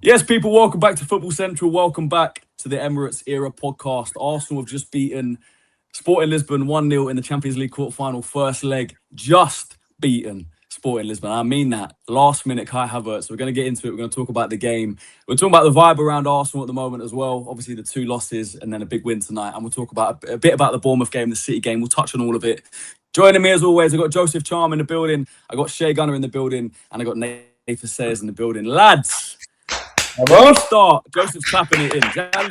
Yes, people, welcome back to Football Central. Welcome back to the Emirates Era Podcast. Arsenal have just beaten Sporting Lisbon 1-0 in the Champions League quarter-final first leg. Just beaten Sporting Lisbon. I mean that. Last minute Kai Havertz. We're going to get into it. We're going to talk about the game. We're talking about the vibe around Arsenal at the moment as well. Obviously, the 2 losses and then a big win tonight. And we'll talk about a bit about the Bournemouth game, the City game. We'll touch on all of it. Joining me as always, I've got Joseph Charm in the building. I got Shea Gunner in the building. And I got Nathan Sayers in the building. Lads! Start. Joseph's clapping it in.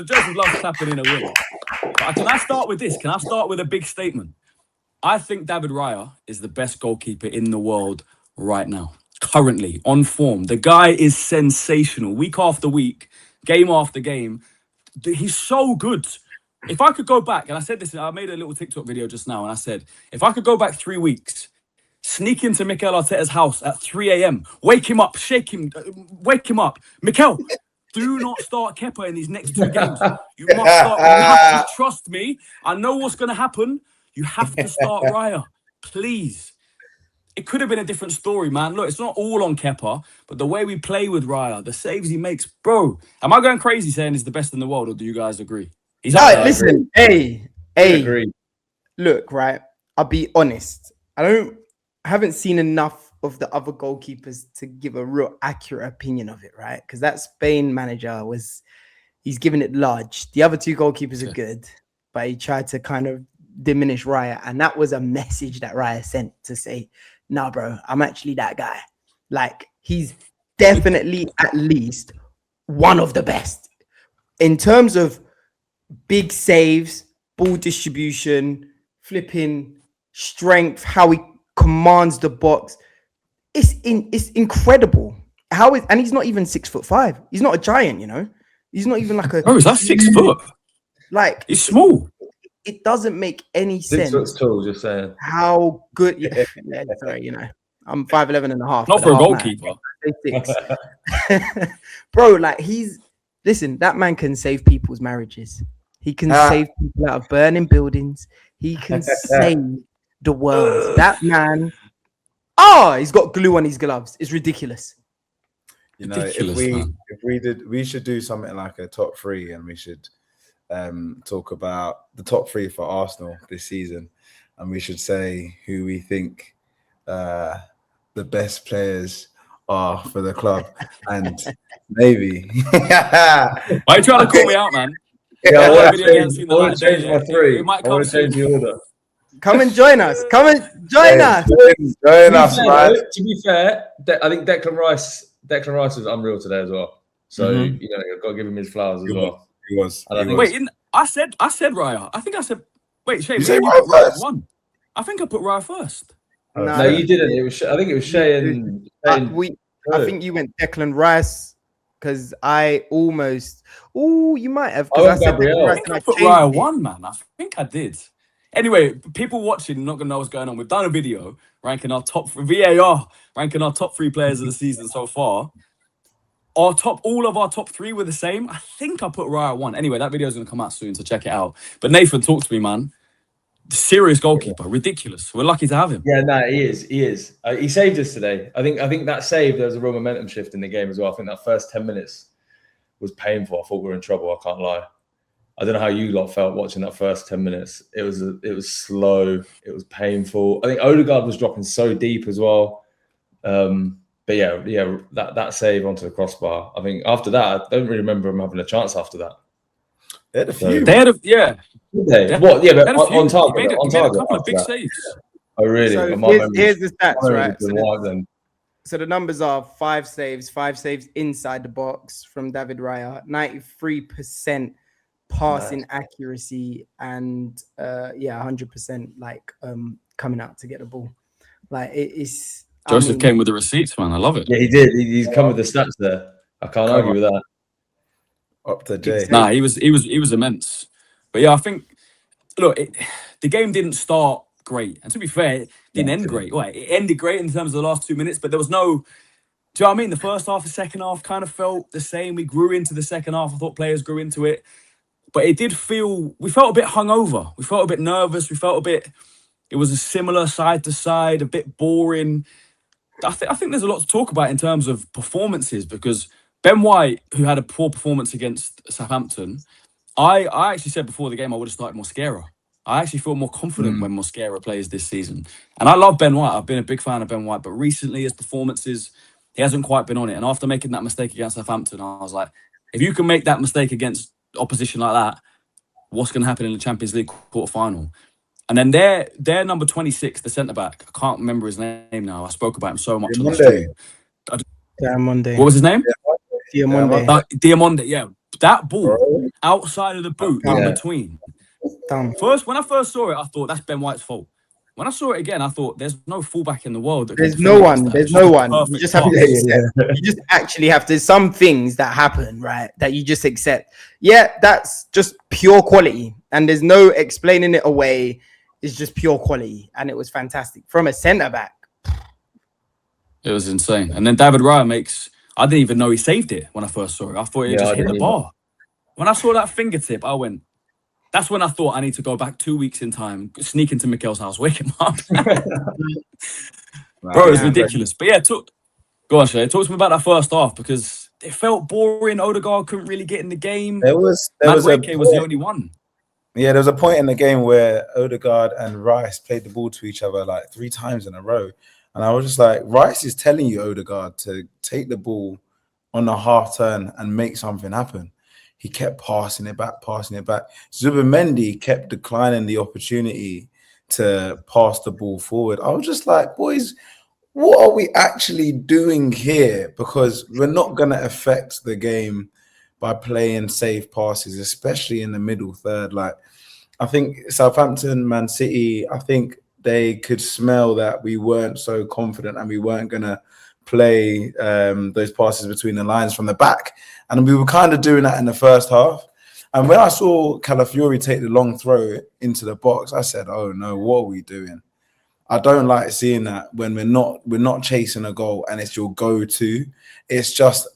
Joseph loves clapping in a win. But can I start with this? Can I start with a big statement? I think David Raya is the best goalkeeper in the world right now. Currently, on form. The guy is sensational. Week after week, game after game. He's so good. If I could go back, and I said this, I made a little TikTok video just now, and I said, if I could go back 3 weeks, sneak into Mikel Arteta's house at 3 a.m. Wake him up, shake him, wake him up. Mikel, do not start Kepa in these next 2 games. You must start. You have to trust me. I know what's going to happen. You have to start Raya, please. It could have been a different story, man. Look, it's not all on Kepa, but the way we play with Raya, the saves he makes, bro. Am I going crazy saying he's the best in the world, or do you guys agree? He's listen, hey, look, right. I'll be honest. I haven't seen enough of the other goalkeepers to give a real accurate opinion of it, right? Because that Spain manager he's giving it large. The other 2 goalkeepers are good, but he tried to kind of diminish Raya. And that was a message that Raya sent to say, nah, bro, I'm actually that guy. Like, he's definitely at least one of the best. In terms of big saves, ball distribution, flipping, strength, how he commands the box. It's incredible. And he's not even 6'5". He's not a giant, you know. He's not even like a. Oh, is that 6 foot? Like, he's small. It doesn't make any sense. 6 foot tall, just saying. How good? Yeah, sorry, you know, I'm 5'11" and a half. Not for a goalkeeper. Bro, like listen. That man can save people's marriages. He can save people out of burning buildings. He can save the world. That man. He's got glue on his gloves. It's ridiculous. You know, we should do something like a top 3, and we should talk about the top 3 for Arsenal this season, and we should say who we think the best players are for the club, and maybe. Why are you trying to call me out, man? Yeah, I want to change my 3. I want to change the order. Come and join us. Come and join us. Join us, man. To be fair, I think Declan Rice was unreal today as well. So you know, I've got to give him his flowers as well. He was. I said Raya. I think I said. Wait, Shay, you put Raya Raya 1. I think I put Raya first. No, you didn't. I think it was Shay and. I think you went Declan Rice because I almost. You might have. I said I think I put Raya 1, man. I think I did. Anyway, people watching not gonna know what's going on. We've done a video ranking our top VAR, ranking our top 3 players of the season so far. All of our top 3 were the same. I think I put Raya 1. Anyway, that video is gonna come out soon, so check it out. But Nathan, talk to me, man. Serious goalkeeper, ridiculous. We're lucky to have him. Yeah, no, he is. He saved us today. I think that save, there was a real momentum shift in the game as well. I think that first 10 minutes was painful. I thought we were in trouble. I can't lie. I don't know how you lot felt watching that first 10 minutes. It was slow. It was painful. I think Odegaard was dropping so deep as well. But yeah, that save onto the crossbar. I think after that, I don't really remember him having a chance after that. They had a few. What? Yeah, but on target. He made a couple of big saves. Oh, really? So here's the stats, right? So the numbers are 5 saves inside the box from David Raya, 93% passing accuracy, and 100% like coming out to get the ball. Like it's Joseph came with the receipts, man. I love it. Yeah, he did. He's come with the stats there. I can't argue with that. Up to date. Nah, he was immense. But yeah, I think the game didn't start great, and to be fair, it didn't end great. Well, it ended great in terms of the last 2 minutes, but there was no. Do you know what I mean? The first half, the second half kind of felt the same. We grew into the second half. I thought players grew into it. But we felt a bit hungover. We felt a bit nervous. It was a similar side to side, a bit boring. I think there's a lot to talk about in terms of performances because Ben White, who had a poor performance against Southampton, I actually said before the game I would have started Mosquera. I actually feel more confident when Mosquera plays this season. And I love Ben White. I've been a big fan of Ben White, but recently his performances, he hasn't quite been on it. And after making that mistake against Southampton, I was like, if you can make that mistake against opposition like that, what's going to happen in the Champions League quarter-final? And then their number 26, the centre-back, I can't remember his name now. I spoke about him so much on the stream. Diamonde. What was his name? Diamonde. Yeah. That ball outside of the boot in between. Damn. When I first saw it, I thought that's Ben White's fault. When I saw it again, I thought there's no fullback in the world. There's no one. There's no one. You just have to accept. You just actually have to. Some things that happen, right, that you just accept. Yeah, that's just pure quality, and there's no explaining it away. It's just pure quality, and it was fantastic from a centre back. It was insane. And then David Raya makes. I didn't even know he saved it when I first saw it. I thought it just hit the bar. When I saw that fingertip, I went. That's when I thought I need to go back 2 weeks in time, sneak into Mikel's house, wake him up. Bro, it's ridiculous. But yeah, go on, Shay. Talk to me about that first half because it felt boring. Odegaard couldn't really get in the game. Was the only one. Yeah, there was a point in the game where Odegaard and Rice played the ball to each other like 3 times in a row. And I was just like, Rice is telling you, Odegaard, to take the ball on the half turn and make something happen. He kept passing it back. Zubimendi kept declining the opportunity to pass the ball forward. I was just like, boys, what are we actually doing here? Because we're not going to affect the game by playing safe passes, especially in the middle third. Like, I think Southampton, Man City, I think they could smell that we weren't so confident and we weren't going to play those passes between the lines from the back. And we were kind of doing that in the first half. And when I saw Calafiori take the long throw into the box, I said, oh no, what are we doing? I don't like seeing that when we're not chasing a goal and it's your go-to. It's just,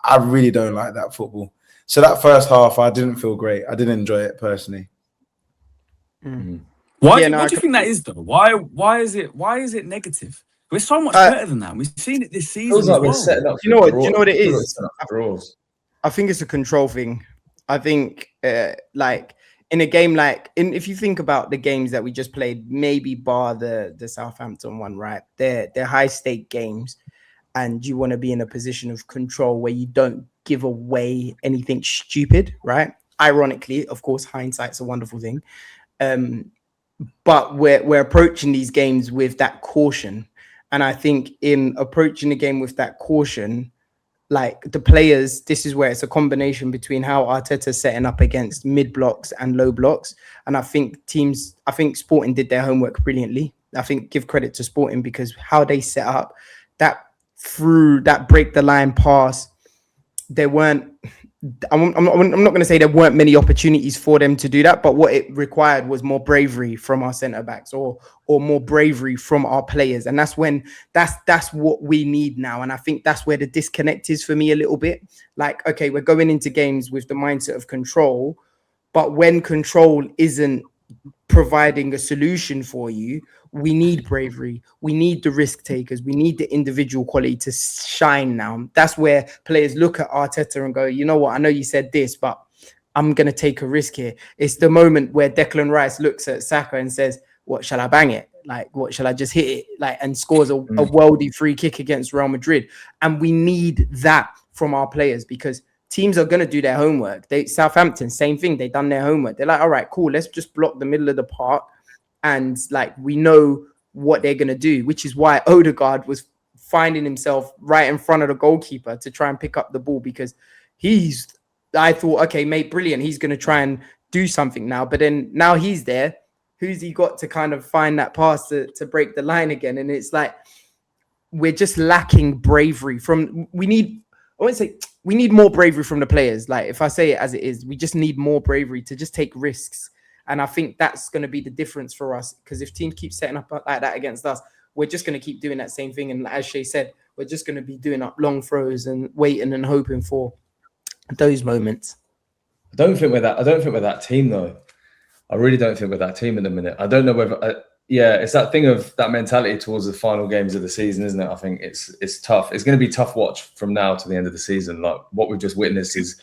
I really don't like that football. So that first half, I didn't feel great. I didn't enjoy it personally. What do you think that is though? Why is it negative? We're so much better than that. We've seen it this season. Like we're setting up. Do you know what it is? I think it's a control thing. I think like in a game if you think about the games that we just played, maybe bar the Southampton one, right? They're high stake games, and you want to be in a position of control where you don't give away anything stupid, right? Ironically, of course, hindsight's a wonderful thing. But we're approaching these games with that caution. And I think in approaching the game with that caution, like the players, this is where it's a combination between how Arteta's setting up against mid blocks and low blocks. And I think Sporting did their homework brilliantly. I think give credit to Sporting because how they set up that through that break the line pass, there weren't. I'm not going to say there weren't many opportunities for them to do that, but what it required was more bravery from our centre backs or more bravery from our players, and that's what we need now. And I think that's where the disconnect is for me a little bit. Like, okay, we're going into games with the mindset of control, but when control isn't providing a solution for you, we need bravery. We need the risk takers. We need the individual quality to shine now. That's where players look at Arteta and go, you know what? I know you said this, but I'm going to take a risk here. It's the moment where Declan Rice looks at Saka and says, what, shall I bang it? Like, what, shall I just hit it? Like, and scores a worldy free kick against Real Madrid. And we need that from our players because teams are going to do their homework. Southampton, same thing. They've done their homework. They're like, all right, cool. Let's just block the middle of the park. And like, we know what they're going to do, which is why Odegaard was finding himself right in front of the goalkeeper to try and pick up the ball because I thought, okay, mate, brilliant. He's going to try and do something now. But then now he's there. Who's he got to kind of find that pass to break the line again? And it's like, we're just lacking bravery we need more bravery from the players. Like, if I say it as it is, we just need more bravery to just take risks. And I think that's going to be the difference for us. Because if teams keep setting up like that against us, we're just going to keep doing that same thing. And as Shay said, we're just going to be doing up long throws and waiting and hoping for those moments. I don't think we're that team though. I really don't think we're that team in the minute. I don't know whether Yeah, it's that thing of that mentality towards the final games of the season, isn't it? I think it's tough. It's going to be tough watch from now to the end of the season. Like what we've just witnessed is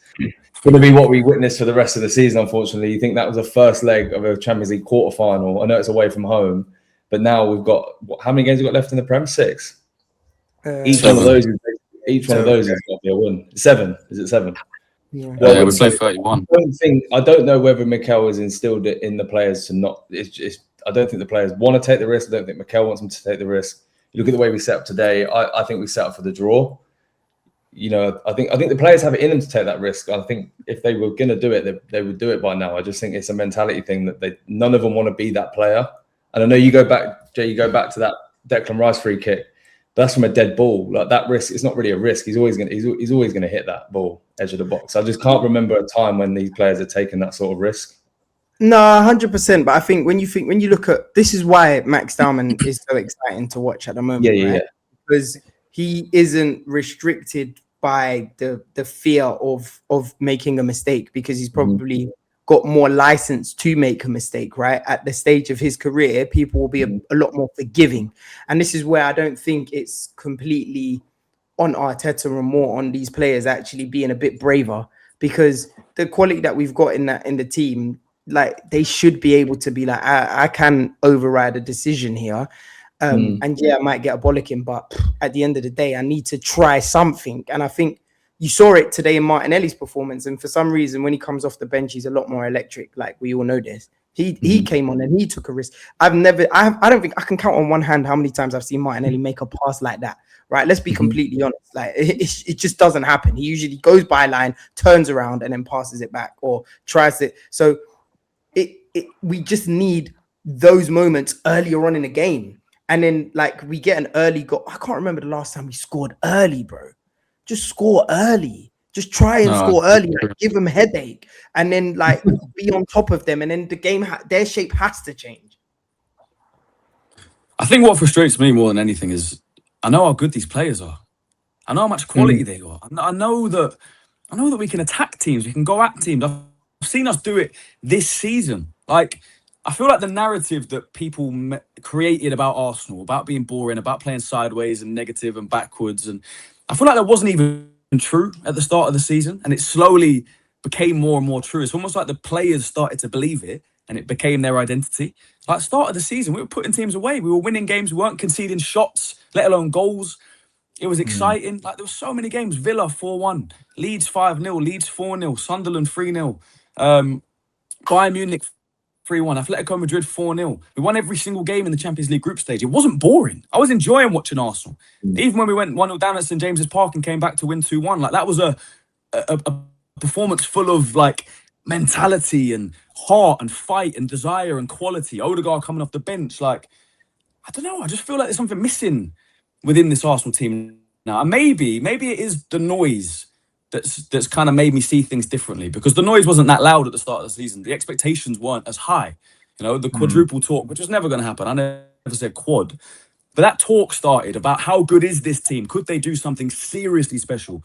going to be what we witnessed for the rest of the season. Unfortunately, you think that was the first leg of a Champions League quarterfinal. I know it's away from home, but now we've got how many games we've got left in the Prem? 6. Each one of those has got to be a win. 7? Is it 7? Yeah, well, we play 31. I don't know whether Mikel has instilled it in the players to not. I don't think the players want to take the risk. I don't think Mikel wants them to take the risk. You look at the way we set up today. I think we set up for the draw. I think the players have it in them to take that risk. I think if they were going to do it, they would do it by now. I just think it's a mentality thing that none of them want to be that player. And I know you go back, Jay. You go back to that Declan Rice free kick. That's from a dead ball. Like that risk, it's not really a risk. He's always going to hit that ball edge of the box. I just can't remember a time when these players are taking that sort of risk. No, 100%. But I think when you look at this, is why Max Dowman is so exciting to watch at the moment. Yeah. Because he isn't restricted by the fear of making a mistake, because he's probably got more license to make a mistake, right? At the stage of his career, people will be a lot more forgiving. And this is where I don't think it's completely on Arteta and more on these players actually being a bit braver, because the quality that we've got in the team, like they should be able to be like, I can override a decision here. And yeah, I might get a bollocking, but at the end of the day, I need to try something. And I think you saw it today in Martinelli's performance. And for some reason, when he comes off the bench, he's a lot more electric. Like we all know this. He came on and he took a risk. I don't think I can count on one hand how many times I've seen Martinelli make a pass like that. Right? Let's be completely honest. Like it just doesn't happen. He usually goes by line, turns around, and then passes it back or tries it. So we just need those moments earlier on in the game. And then like we get an early goal. I can't remember the last time we scored early, bro. Just score early. Just try and score early. Like, give them headache, and then like be on top of them. And then the game, their shape has to change. I think what frustrates me more than anything is I know how good these players are. I know how much quality they got. I know that we can attack teams. We can go at teams. I've seen us do it this season. Like I feel like the narrative that people created about Arsenal, about being boring, about playing sideways and negative and backwards, and I feel like that wasn't even true at the start of the season, and it slowly became more and more true. It's almost like the players started to believe it, and it became their identity. Like start of the season, we were putting teams away. We were winning games. We weren't conceding shots, let alone goals. It was exciting. Like there were so many games. Villa 4-1, Leeds 5-0, Leeds 4-0, Sunderland 3-0, Bayern Munich 3-1, Atletico Madrid 4-0. We won every single game in the Champions League group stage. It wasn't boring. I was enjoying watching Arsenal. Even when we went 1-0 down at St James's Park and came back to win 2-1, like that was a performance full of like mentality and heart and fight and desire and quality. Odegaard coming off the bench, like I don't know. I just feel like there's something missing within this Arsenal team now. And maybe it is the noise that's kind of made me see things differently, because the noise wasn't that loud at the start of the season. The expectations weren't as high. The quadruple talk, which was never going to happen. I never said quad. But that talk started about how good is this team? Could they do something seriously special?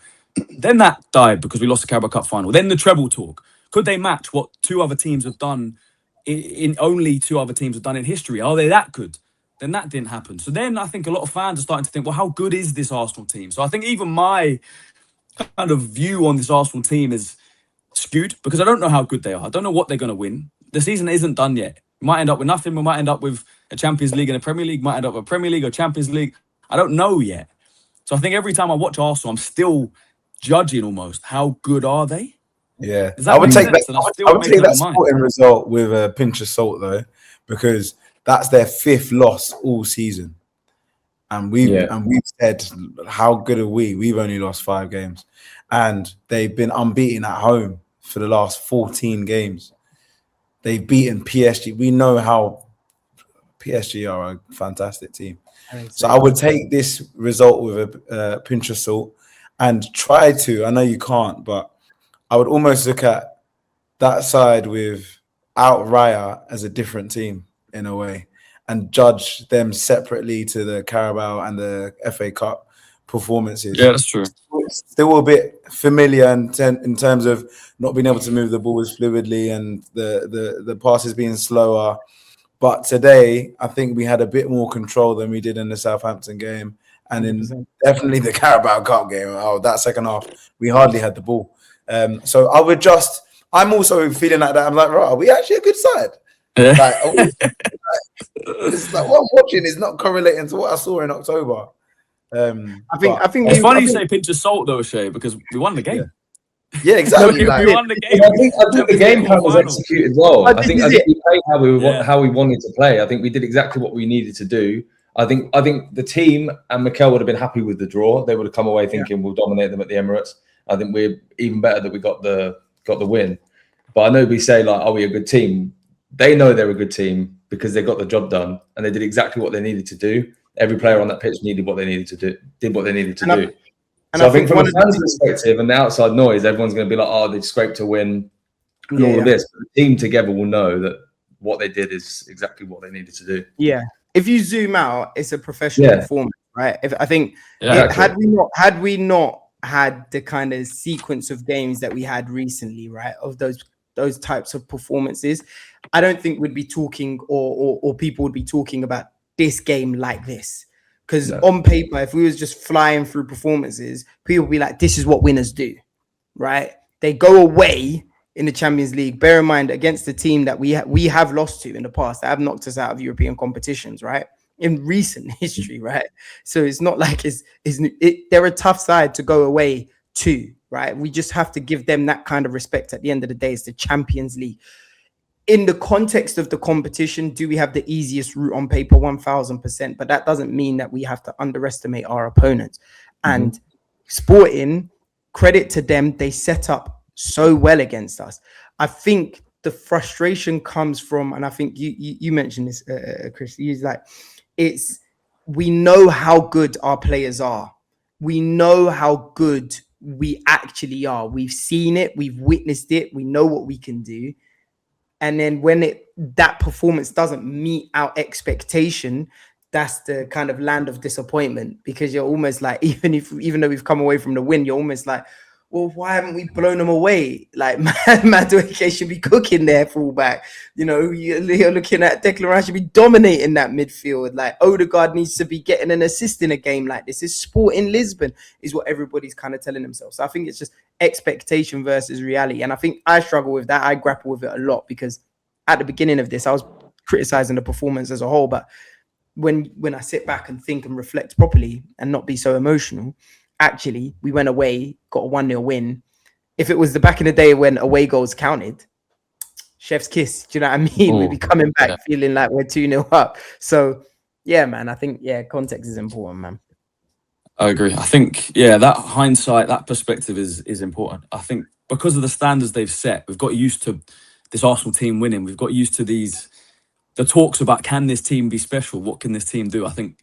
Then that died because we lost the Carabao Cup final. Then the treble talk. Could they match what two other teams have done only two other teams have done in history? Are they that good? Then that didn't happen. So then I think a lot of fans are starting to think, well, how good is this Arsenal team? So I think even my kind of view on this Arsenal team is skewed, because I don't know how good they are. I don't know what they're going to win. The season isn't done yet. We might end up with nothing. We might end up with a Champions League and a Premier League. Might end up with a Premier League or Champions League. I don't know yet. So I think every time I watch Arsenal, I'm still judging almost how good are they. Yeah, I would take that sporting result with a pinch of salt though, because that's their 5th loss all season. And we've said, how good are we? We've only lost 5 games, and they've been unbeaten at home for the last 14 games. They've beaten PSG. We know how PSG are a fantastic team. So I would take this result with a pinch of salt and try to. I know you can't, but I would almost look at that side without Raya as a different team in a way, and judge them separately to the Carabao and the FA Cup performances. Yeah, that's true. Still a bit familiar in terms of not being able to move the ball as fluidly and the passes being slower. But today, I think we had a bit more control than we did in the Southampton game. And in definitely the Carabao Cup game, that second half, we hardly had the ball. So I'm also feeling like that. I'm like, right, are we actually a good side? It's like what I'm watching is not correlating to what I saw in October. I think it's funny you say pinch of salt though, Shay, because we won the game. Yeah, exactly. We won the game. I think the game plan was executed well. I think we played how we wanted to play. I think we did exactly what we needed to do. I think the team and Mikel would have been happy with the draw. They would have come away thinking we'll dominate them at the Emirates. I think we're even better that we got the win. But I know we say like, are we a good team? They know they're a good team because they got the job done and they did exactly what they needed to do. Every player on that pitch did what they needed to do. And so I think from a fan's perspective and the outside noise, everyone's going to be like, oh, they scraped a win and all of this. But the team together will know that what they did is exactly what they needed to do. Yeah. If you zoom out, it's a professional performance, right? Had we not had the kind of sequence of games that we had recently, right, of those types of performances, I don't think we'd be talking or people would be talking about this game like this. Because on paper, if we was just flying through performances, people would be like, this is what winners do, right? They go away in the Champions League. Bear in mind, against the team that we have lost to in the past, that have knocked us out of European competitions, right? In recent history, right? So it's not like they're a tough side to go away to, right? We just have to give them that kind of respect. At the end of the day, it's the Champions League. In the context of the competition, do we have the easiest route on paper? 1000%. But that doesn't mean that we have to underestimate our opponents. And Sporting, credit to them, they set up so well against us. I think the frustration comes from, and I think you mentioned this, Chris, he's like, we know how good our players are. We know how good we actually are. We've seen it. We've witnessed it. We know what we can do. And then when that performance doesn't meet our expectation, that's the kind of land of disappointment, because you're almost like, even though we've come away from the win, you're almost like, well, why haven't we blown them away? Like, Madueke should be cooking there, fullback. You know, you're looking at Declan Rice should be dominating that midfield. Like, Odegaard needs to be getting an assist in a game like this. It's Sporting Lisbon, is what everybody's kind of telling themselves. So I think it's just expectation versus reality. And I think I struggle with that. I grapple with it a lot, because at the beginning of this, I was criticizing the performance as a whole. But when I sit back and think and reflect properly and not be so emotional, actually, we went away, got a 1-0 win. If it was the back in the day when away goals counted, chef's kiss, do you know what I mean? We'd be coming back feeling like we're 2-0 up. So, yeah, man, I think, context is important, man. I agree. I think, that hindsight, that perspective is important. I think because of the standards they've set, we've got used to this Arsenal team winning. We've got used to the talks about, can this team be special? What can this team do? I think,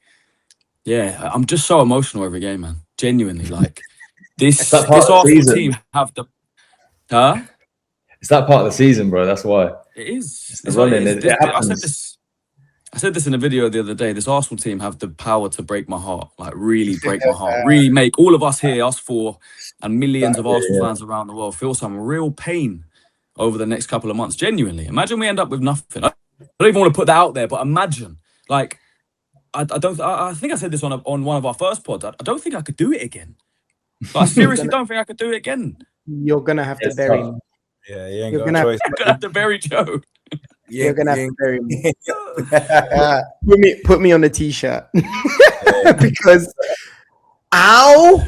I'm just so emotional every game, man. Genuinely, like this Arsenal team have the It's that part of the season, bro. That's why it is. It's running. I said this in a video the other day. This Arsenal team have the power to break my heart, like really break my heart, really make all of us here, us four, and millions of Arsenal fans around the world feel some real pain over the next couple of months. Genuinely, imagine we end up with nothing. I don't even want to put that out there, but imagine, like. I think I said this on one of our first pods. I don't think I could do it again. But I seriously don't think I could do it again. You're gonna have to bury me. Yeah, you ain't got a choice. You're gonna have to bury Joe. You're gonna have to bury me. Put me on the t-shirt. Because I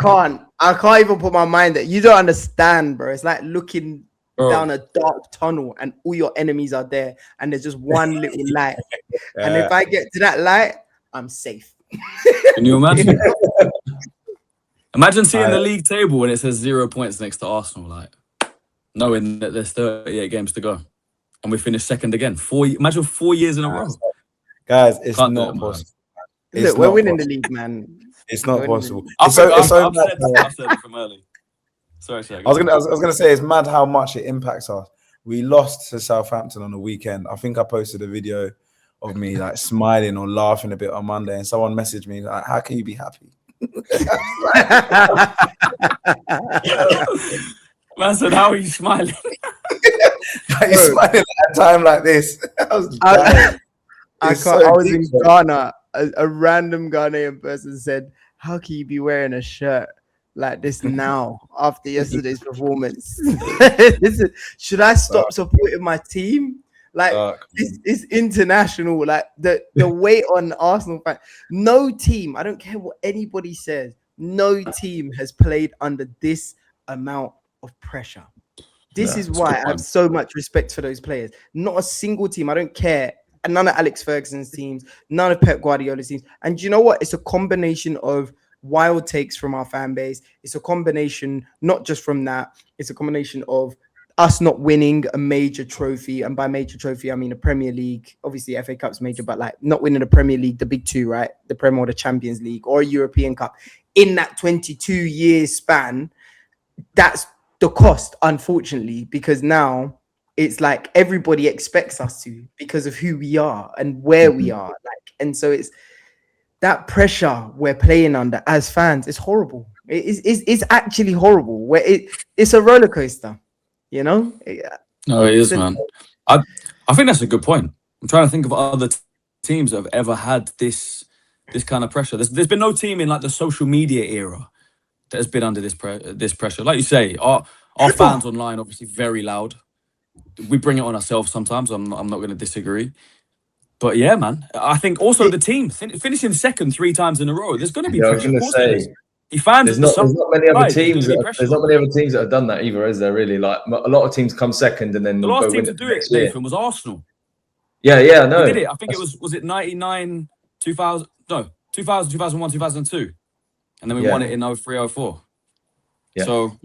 can't even put my mind that you don't understand, bro. It's like looking down a dark tunnel and all your enemies are there and there's just one little light. And if I get to that light, I'm safe. Can you imagine? Imagine seeing the league table when it says 0 points next to Arsenal, like knowing that there's 38 games to go and we finish second again. Imagine 4 years in a row. Guys, it's not possible. Look, we're winning the league, man. It's not possible. I've said it from early. Sorry. I was gonna say, it's mad how much it impacts us. We lost to Southampton on the weekend. I think I posted a video of me like smiling or laughing a bit on Monday, and someone messaged me like, "How can you be happy?" Man said, "How are you smiling?" Are you smiling at a time like this? I was in Ghana. A random Ghanaian person said, "How can you be wearing a shirt like this now after yesterday's performance? Should I stop supporting my team? Like it's international. Like the weight on Arsenal fans. No team. I don't care what anybody says. No team has played under this amount of pressure. This is why I have so much respect for those players. Not a single team. I don't care. And none of Alex Ferguson's teams, none of Pep Guardiola's teams. And you know what? It's a combination of wild takes from our fan base. It's a combination, not just from that. It's a combination of us not winning a major trophy. And by major trophy, I mean a Premier League. Obviously, FA Cup's major, but like not winning the Premier League, the big two, right? The Premier or the Champions League or a European Cup. In that 22-year span, that's the cost, unfortunately, because now it's like everybody expects us to because of who we are and where we are. Like, and so it's that pressure we're playing under as fans. It's horrible. It's actually horrible. Where it's a roller coaster, you know. No, it is, man. I think that's a good point. I'm trying to think of other teams that have ever had this kind of pressure. There's been no team in like the social media era that has been under this pressure. Like you say, our fans online obviously very loud. We bring it on ourselves sometimes. I'm not going to disagree. But yeah, man, I think also the team finishing second 3 times in a row. There's going to be pressure. I was going to say, there's not many other teams. There's not many other teams that have done that either, is there? Really, like a lot of teams come second and then the last team to do it, Nathan, was Arsenal. Yeah, no, they did it. I think it was it 99, 2000, no, 2000, 2001, 2002, and then we won it in 03, 04. Yeah. So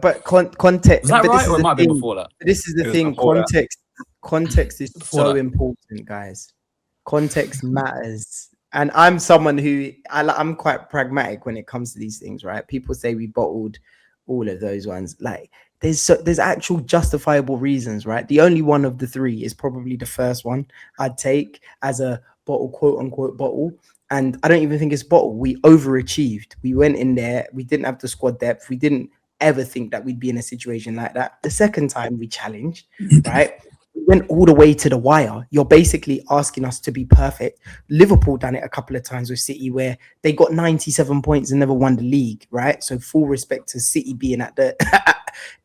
but context. Is that right, or it might be before that? This is the thing. Context is so important, guys. Context matters, and I'm someone who I'm quite pragmatic when it comes to these things. Right? People say we bottled all of those ones. Like there's actual justifiable reasons. Right? The only one of the 3 is probably the first one I'd take as a bottle, quote unquote bottle. And I don't even think it's bottle. We overachieved. We went in there. We didn't have the squad depth. We didn't ever think that we'd be in a situation like that. The second time we challenged, right? We went all the way to the wire. You're basically asking us to be perfect. Liverpool done it a couple of times with City where they got 97 points and never won the league, right? So full respect to City being at the...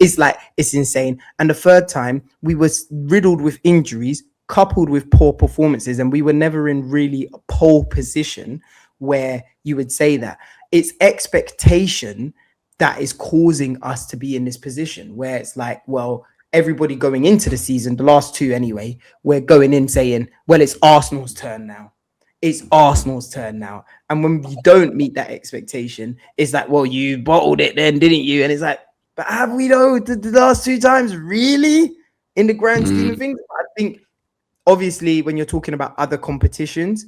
it's insane. And the third time, we were riddled with injuries, coupled with poor performances, and we were never in really a pole position where you would say that. It's expectation that is causing us to be in this position where it's like, well, everybody going into the season, the last 2 anyway, we're going in saying, well, it's Arsenal's turn now. It's Arsenal's turn now. And when you don't meet that expectation, it's like, well, you bottled it then, didn't you? And it's like, but have we though the last 2 times really in the grand scheme of things? I think obviously, when you're talking about other competitions,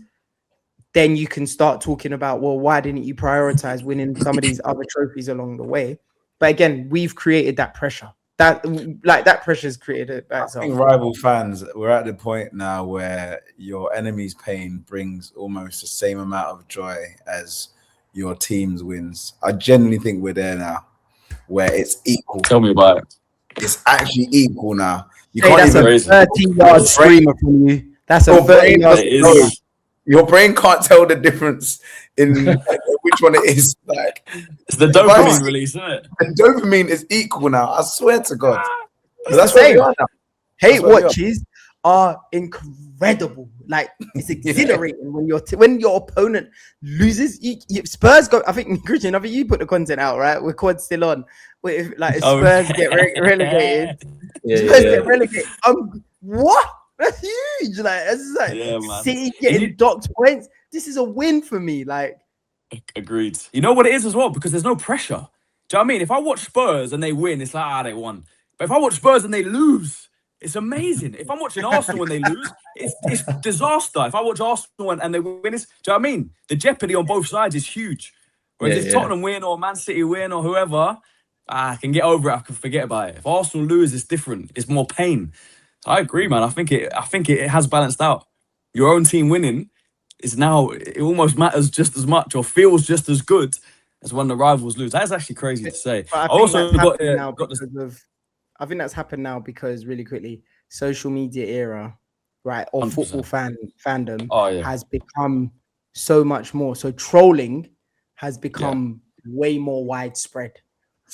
then you can start talking about, well, why didn't you prioritize winning some of these other trophies along the way? But again, we've created that pressure. That pressure has created it. I think rival fans, we're at the point now where your enemy's pain brings almost the same amount of joy as your team's wins. I genuinely think we're there now, where it's equal. Tell me about it. It's actually equal now. You can't even 30-yard screamer from you. That's a 30-yard. Your brain can't tell the difference in which one it is. Like it's the dopamine release, isn't it? The dopamine is equal now. I swear to God. That's what we are now. Hate watches are incredible. Like it's exhilarating when your opponent loses. Spurs go. I think Christian. I think you put the content out, right? We're quad still on. If Spurs get relegated, Spurs get relegated. What? That's huge. Like that's like City getting docked points. This is a win for me. Like, agreed. You know what it is as well, because there's no pressure. Do you know what I mean? If I watch Spurs and they win, it's like they won. But if I watch Spurs and they lose, it's amazing. If I'm watching Arsenal and they lose, it's disaster. If I watch Arsenal and they win, do you know what I mean? The jeopardy on both sides is huge. Whereas if Tottenham win or Man City win or whoever, I can get over it. I can forget about it. If Arsenal lose, it's different. It's more pain. I agree, man. I think it has balanced out. Your own team winning is now, it almost matters just as much or feels just as good as when the rivals lose. That's actually crazy to say. I think that's happened now because really quickly, social media era, right, or 100%. football fandom has become so much more. So trolling has become way more widespread.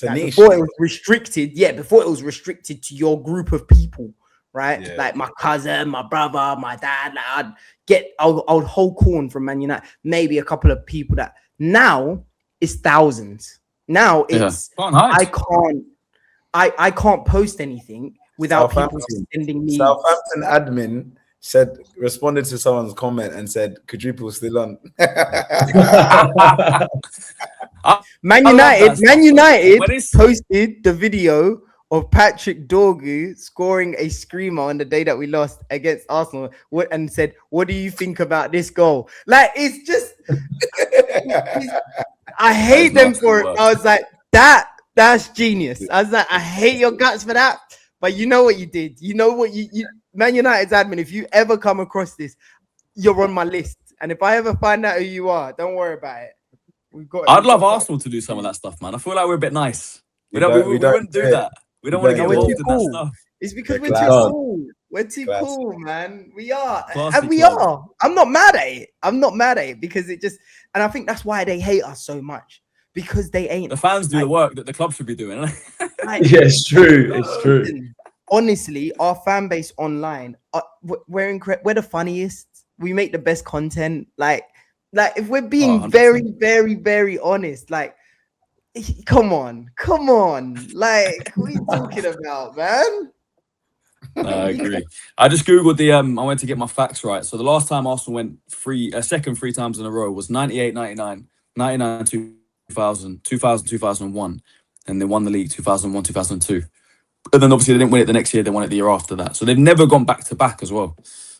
Like before it was restricted, before it was restricted to your group of people, right? Yeah. Like my cousin, my brother, my dad. Like I'd hold corn from Man United, maybe a couple of people. That now it's thousands. Now it's I can't post anything without people sending me. Southampton admin responded to someone's comment and said, "Quadruple still on." Man United posted the video of Patrick Dorgu scoring a screamer on the day that we lost against Arsenal, and said, "What do you think about this goal?" Like, it's just, I hate them for it. I was like, that's genius. I was like, I hate your guts for that, but you know what you did. You know what you Man United's admin. If you ever come across this, you're on my list, and if I ever find out who you are, don't worry about it. I'd love Arsenal to do some of that stuff, man. I feel like we're a bit nice. We wouldn't do that. We don't want to get involved in that stuff. It's because we're too cool. We're too cool, man. We are. And we are. I'm not mad at it because it just, and I think that's why they hate us so much, because they ain't. The fans do the work that the club should be doing. It's true. It's true. Honestly, our fan base online, we're the funniest. We make the best content. Like if we're being very, very, very honest, like, come on. Like, what are you talking about, man? I agree. I just Googled I went to get my facts right. So the last time Arsenal went second 3 times in a row was 98, 99, 99, 2000, 2000, 2001. And they won the league 2001, 2002. And then obviously they didn't win it the next year. They won it the year after that. So they've never gone back to back as well.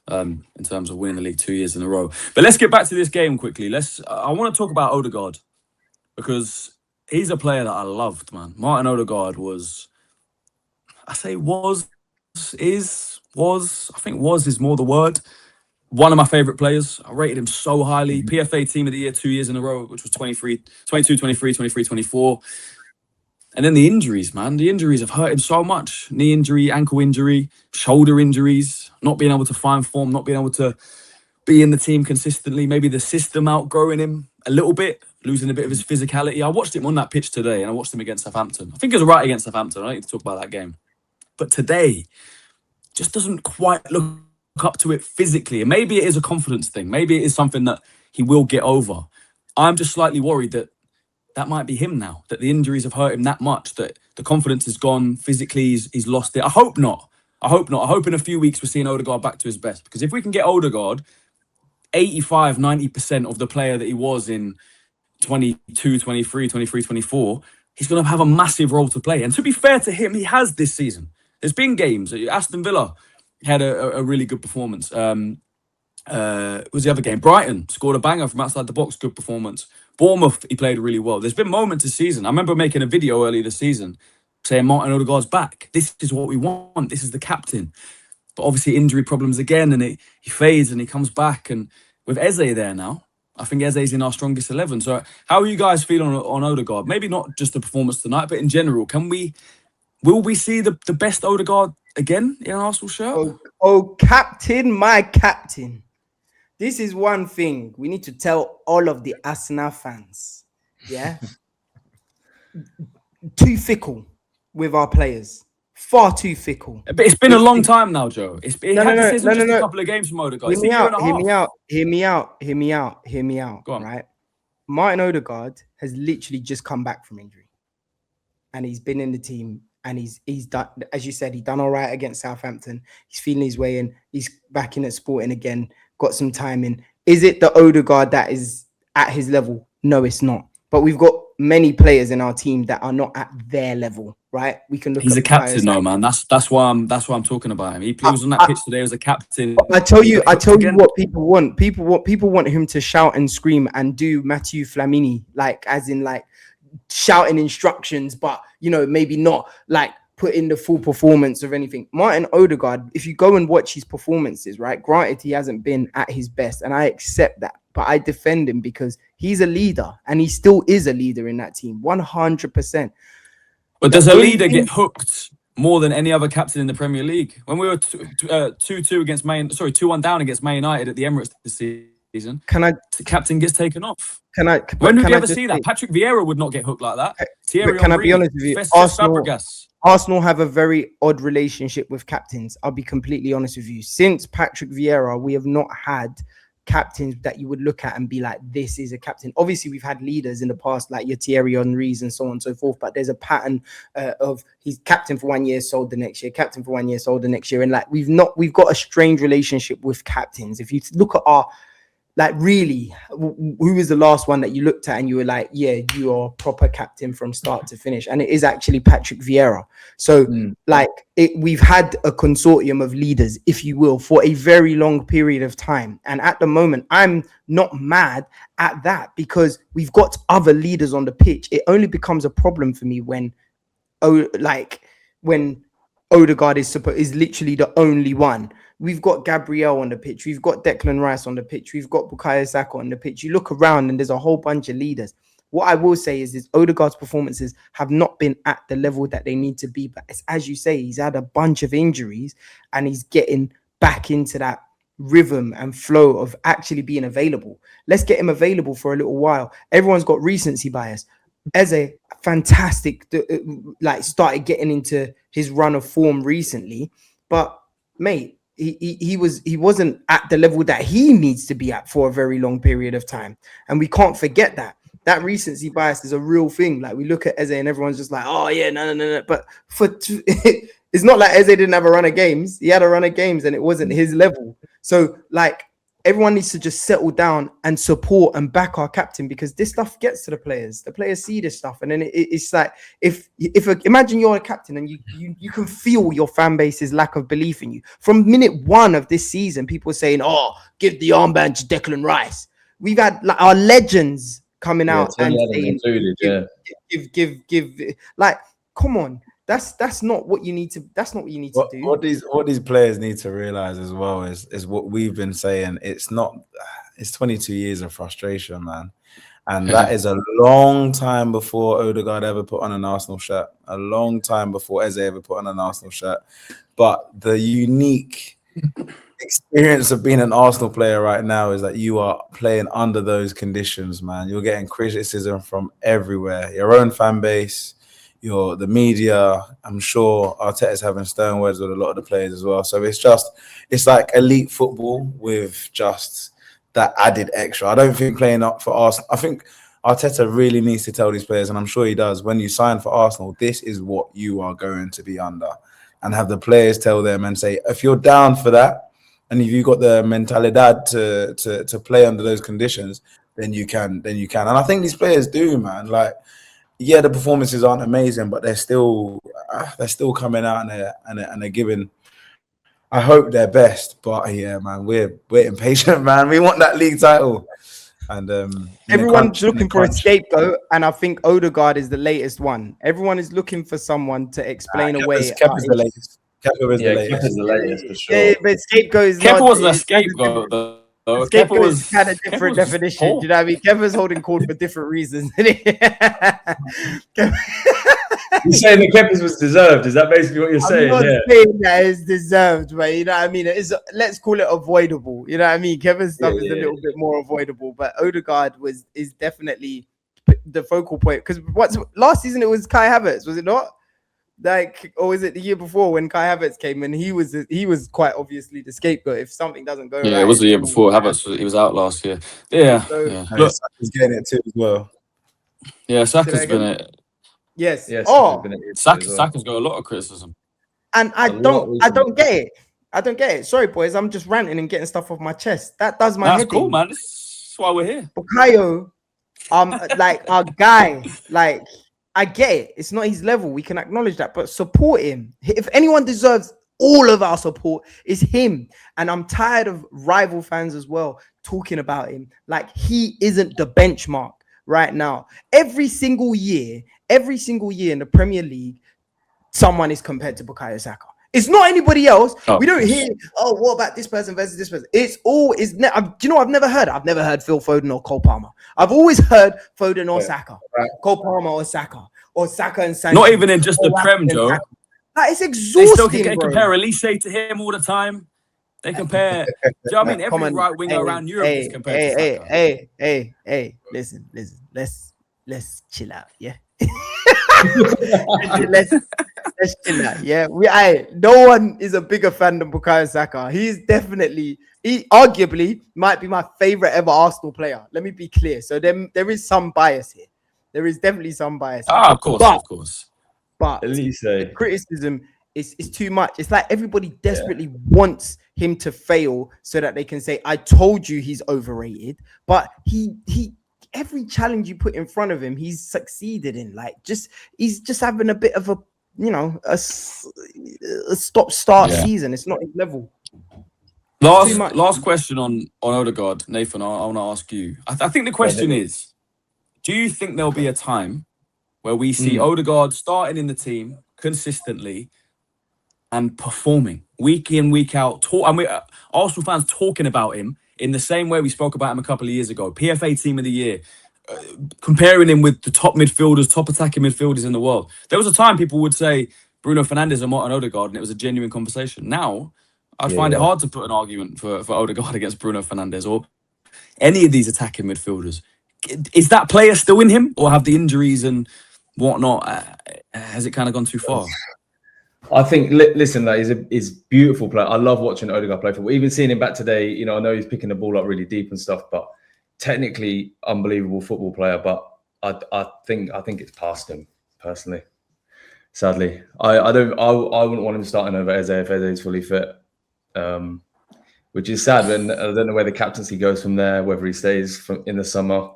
In terms of winning the league 2 years in a row. But let's get back to this game quickly. I want to talk about Odegaard, because he's a player that I loved, man. Martin Odegaard was I think was more the word. One of my favourite players. I rated him so highly. PFA Team of the Year 2 years in a row, which was 22, 23, 23, 24. And then the injuries, man. The injuries have hurt him so much. Knee injury, ankle injury, shoulder injuries, not being able to find form, not being able to be in the team consistently. Maybe the system outgrowing him a little bit, losing a bit of his physicality. I watched him on that pitch today, and I watched him against Southampton. I think he was right against Southampton. I don't need to talk about that game. But today, just doesn't quite look up to it physically. And maybe it is a confidence thing. Maybe it is something that he will get over. I'm just slightly worried that might be him now, that the injuries have hurt him that much, that the confidence is gone. Physically, he's lost it. I hope not. I hope in a few weeks we're seeing Odegaard back to his best. Because if we can get Odegaard 85, 90% of the player that he was in 22, 23, 23, 24, he's going to have a massive role to play. And to be fair to him, he has this season. There's been games. Aston Villa had a really good performance. Was the other game? Brighton scored a banger from outside the box. Good performance. Bournemouth, he played really well. There's been moments this season. I remember making a video early this season saying Martin Odegaard's back. This is what we want. This is the captain. But obviously injury problems again, and he fades and he comes back. And with Eze there now, I think Eze's in our strongest 11. So how are you guys feeling on Odegaard? Maybe not just the performance tonight, but in general, will we see the best Odegaard again in an Arsenal shirt? Oh, captain, my captain. This is one thing we need to tell all of the Arsenal fans. Yeah. Too fickle with our players. Far too fickle. But it's been a long time now, Joe. Just a couple of games from Odegaard. Hear me out. Go on. Right? Martin Odegaard has literally just come back from injury. And he's been in the team. And he's done, as you said, he done all right against Southampton. He's feeling his way in. He's back in at Sporting again. Got some time in. Is it the Odegaard that is at his level? No, it's not. But we've got many players in our team that are not at their level, right? We can look. He's a captain, though, man. That's why I'm talking about him. He was on that pitch today as a captain. I tell you what people want. People want him to shout and scream and do Matthew Flamini, like as in like shouting instructions, but maybe not like put in the full performance of anything. Martin Odegaard, if you go and watch his performances, right? Granted, he hasn't been at his best, and I accept that, but I defend him because he's a leader, and he still is a leader in that team, 100%. But does a leader get hooked more than any other captain in the Premier League. When we were 2-2 against 2-1 down against Man United at the Emirates this season, the captain gets taken off. When did you ever see that? Patrick Vieira would not get hooked like that. Can I be honest with you? Arsenal have a very odd relationship with captains. I'll be completely honest with you. Since Patrick Vieira, we have not had captains that you would look at and be like, this is a captain. Obviously, we've had leaders in the past, like your Thierry Henrys and so on and so forth, but there's a pattern of he's captain for 1 year, sold the next year, captain for 1 year, sold the next year. And like, we've got a strange relationship with captains. If you look at our, like, really, who was the last one that you looked at and you were like, yeah, you are proper captain from start to finish? And it is actually Patrick Vieira. So we've had a consortium of leaders, if you will, for a very long period of time. And at the moment, I'm not mad at that because we've got other leaders on the pitch. It only becomes a problem for me when Odegaard is literally the only one. We've got Gabriel on the pitch. We've got Declan Rice on the pitch. We've got Bukayo Saka on the pitch. You look around and there's a whole bunch of leaders. What I will say is Odegaard's performances have not been at the level that they need to be. But as you say, he's had a bunch of injuries and he's getting back into that rhythm and flow of actually being available. Let's get him available for a little while. Everyone's got recency bias. Eze, fantastic, started getting into his run of form recently. But, mate, he wasn't at the level that he needs to be at for a very long period of time. And we can't forget that. That recency bias is a real thing. Like, we look at Eze and everyone's just like, oh, yeah, no. But it's not like Eze didn't have a run of games. He had a run of games and it wasn't his level. So, like, everyone needs to just settle down and support and back our captain because this stuff gets to the players. The players see this stuff. And then it's like, imagine you're a captain and you can feel your fan base's lack of belief in you. From minute one of this season, people saying, oh, give the armband to Declan Rice. We've had like our legends coming out and saying, give, like, come on. That's not what you need to. That's not what you need to do. What these players need to realize as well is what we've been saying. It's 22 years of frustration, man, and that is a long time before Odegaard ever put on an Arsenal shirt. A long time before Eze ever put on an Arsenal shirt. But the unique experience of being an Arsenal player right now is that you are playing under those conditions, man. You're getting criticism from everywhere. Your own fan base. The media, I'm sure Arteta's having stern words with a lot of the players as well. So it's like elite football with just that added extra. I don't think playing up for Arsenal, I think Arteta really needs to tell these players, and I'm sure he does, when you sign for Arsenal, this is what you are going to be under. And have the players tell them and say, if you're down for that, and if you've got the mentalidad to play under those conditions, then you can. And I think these players do, man. Like, yeah, the performances aren't amazing, but they're still coming out and they're giving, I hope, their best. But yeah, man, we're impatient, man. We want that league title. And everyone's looking for a scapegoat, and I think Odegaard is the latest one. Everyone is looking for someone to explain away. Kepa is the latest. Kepa is the latest for sure. Yeah, but scapegoat is Kepa wasn't a scapegoat though. Scapegoat is kind of different definition. Do you know what I mean? Kepa's holding court for different reasons. You're saying that Kepa's was deserved? Is that basically what you're saying? I'm not saying that it's deserved, but you know what I mean? Let's call it avoidable. You know what I mean? Kepa's stuff is a little bit more avoidable, but Odegaard is definitely the focal point. Because last season it was Kai Havertz, was it not? Like, or was it the year before when Kai Havertz came and he was quite obviously the scapegoat if something doesn't go right. Yeah, it was the year before. Havertz, he was out last year. Yeah. So, yeah. Look, Saka's getting it too as well. Yeah, Saka's been it. Yes. Saka's got a lot of criticism. And I don't get it. I don't get it. Sorry, boys. I'm just ranting and getting stuff off my chest. That does my head. That's cool, man. That's why we're here. Bukayo, like our guy, like, I get it. It's not his level. We can acknowledge that, but support him. If anyone deserves all of our support, it's him. And I'm tired of rival fans as well talking about him. Like, he isn't the benchmark right now. Every single year in the Premier League, someone is compared to Bukayo Saka. It's not anybody else. We don't hear, what about this person versus this person? It's all do you know what I've never heard? I've never heard Phil Foden or Cole Palmer. I've always heard Foden or Saka, Cole Palmer or Saka and Sanchez. Not even in just the Prem, Joe. Like, it's They exhausting, bro. compare Elise to him all the time. They compare. Do you know what I mean? Every right winger around Europe is compared to Saka. Hey, listen. Let's chill out, yeah. let's chill out, yeah. No one is a bigger fan than Bukayo Saka. He arguably might be my favorite ever Arsenal player. Let me be clear. So there is some bias here. There is definitely some bias. Of course. But the criticism is too much. It's like everybody desperately wants him to fail so that they can say, I told you he's overrated. But he every challenge you put in front of him, he's succeeded in. Like, he's just having a bit of a stop-start season. It's not his level. Last question on Odegaard, Nathan. I want to ask you. I think the question is, do you think there'll be a time where we see Odegaard starting in the team consistently and performing week in, week out? Arsenal fans talking about him in the same way we spoke about him a couple of years ago. PFA Team of the Year, comparing him with the top midfielders, top attacking midfielders in the world. There was a time people would say Bruno Fernandes and Martin Odegaard, and it was a genuine conversation. Now, I'd find it hard to put an argument for Odegaard against Bruno Fernandes or any of these attacking midfielders. Is that player still in him, or have the injuries and whatnot? Has it kind of gone too far? I think, listen, that is beautiful player. I love watching Odegaard play football. Even seeing him back today, I know he's picking the ball up really deep and stuff, but technically unbelievable football player. But I think it's past him personally. Sadly, I wouldn't want him starting over Eze if Eze is fully fit, which is sad. And I don't know where the captaincy goes from there, whether he stays in the summer.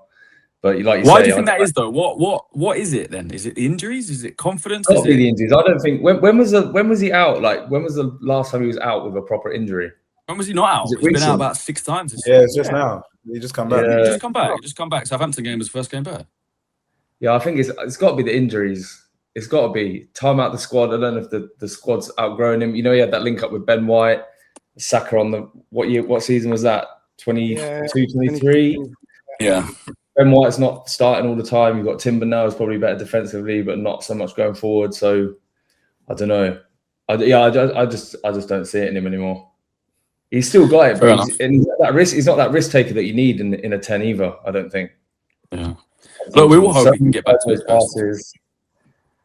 But like you why do you think that is though? What is it then? Is it the injuries? Is it confidence? Not the injuries. I don't think. When was he out? Like, when was the last time he was out with a proper injury? When was he not out? He's been out about 6 times this year. It's just now. He just come back. He just come back. Southampton game was first game back. Yeah, I think it's got to be the injuries. It's got to be time out the squad. I don't know if the squad's outgrown him. He had that link up with Ben White, Saka on the what season was that? 22, 23. Yeah. Ben White's not starting all the time. You've got Timber now, who's probably better defensively, but not so much going forward. So I don't know. I just don't see it in him anymore. He's still got it, but he's not that risk taker that you need in a 10 either. I don't think. Yeah. Look, we will hope he can get back to his passes.